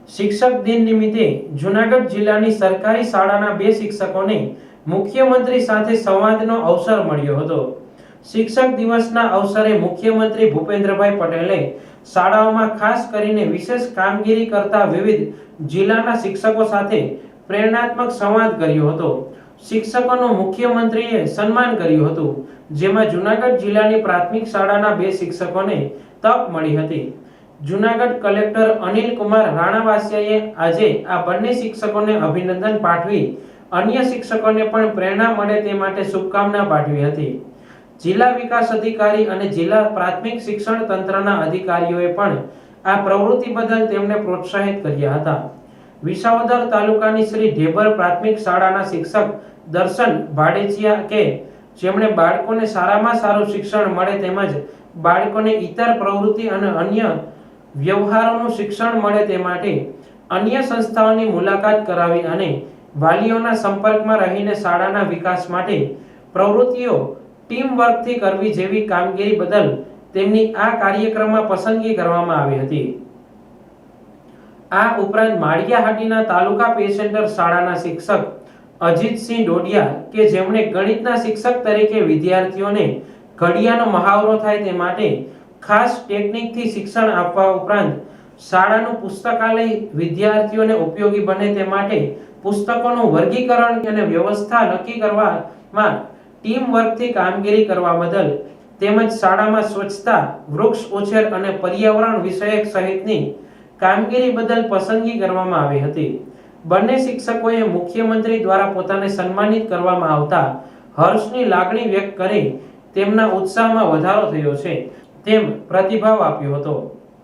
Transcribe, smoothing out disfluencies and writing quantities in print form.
શિક્ષક દિન નિમિત્તે જૂનાગઢ જિલ્લાની સરકારી શાળાના 2 શિક્ષકોને મુખ્યમંત્રી સાથે સંવાદનો અવસર મળ્યો હતો। શિક્ષક દિવસના અવસરે મુખ્યમંત્રી ભૂપેન્દ્રભાઈ પટેલે શાળાઓમાં ખાસ કરીને વિશેષ કામગીરી કરતા વિવિધ જિલ્લાના શિક્ષકો સાથે પ્રેરણાત્મક સંવાદ કર્યો હતો। શિક્ષકોનું મુખ્યમંત્રીએ સન્માન કર્યું હતું, જેમાં જૂનાગઢ જિલ્લાની પ્રાથમિક શાળાના 2 શિક્ષકોને તક મળી હતી। જૂનાગઢ કલેક્ટર અનિલ કુમાર રાણાવાસિયાએ આજે આ બંને શિક્ષકોને અભિનંદન પાઠવી અન્ય શિક્ષકોને પણ પ્રેરણા મળે તે માટે શુભકામના પાઠવી હતી। જિલ્લા વિકાસ અધિકારી અને જિલ્લા પ્રાથમિક શિક્ષણ તંત્રના અધિકારીઓએ પણ આ પ્રવૃત્તિ બદલ તેમને પ્રોત્સાહિત કર્યા હતા। વિસાવદર તાલુકાની શ્રી ઢેબર પ્રાથમિક શાળાના શિક્ષક દર્શન ભાડેચિયા કે જેમણે બાળકોને સારામાં સારું શિક્ષણ મળે તેમજ બાળકોને ઇતર પ્રવૃત્તિ અને અન્ય વ્યવહારોનું શિક્ષણ મળે તે માટે અન્ય સંસ્થાઓની મુલાકાત કરાવી અને વાલીઓના સંપર્કમાં રહીને શાળાના વિકાસ માટે પ્રવૃત્તિઓ ટીમ વર્કથી કરવી જેવી કામગીરી બદલ તેમની આ કાર્યક્રમમાં પસંદગી કરવામાં આવી હતી। આ ઉપરાંત માળિયાહાટીના તાલુકા પે સેન્ટર શાળાના શિક્ષક અજીતસિંહ ડોડિયા કે જેમણે ગણિતના શિક્ષક તરીકે વિદ્યાર્થીઓને ઘડિયાનો મહાવરો થાય તે માટે ખાસ ટેકનિકથી શિક્ષણ આપવા ઉપરાંત શાળાનું પુસ્તકાલય વિદ્યાર્થીઓને ઉપયોગી બને તે માટે પુસ્તકોનું વર્ગીકરણ અને વ્યવસ્થા નક્કી કરવામાં ટીમ વર્કથી કામગીરી કરવા બદલ તેમજ શાળામાં સ્વચ્છતા, વૃક્ષ ઉછેર અને પર્યાવરણ વિષયક સહિતની કામગીરી બદલ પસંદગી કરવામાં આવી હતી। બંને શિક્ષકોએ મુખ્યમંત્રી દ્વારા પોતાને સન્માનિત કરવામાં આવતા હર્ષની લાગણી વ્યક્ત કરી તેમના ઉત્સાહમાં વધારો થયો છે તેમ પ્રતિભાવ આપ્યો હતો।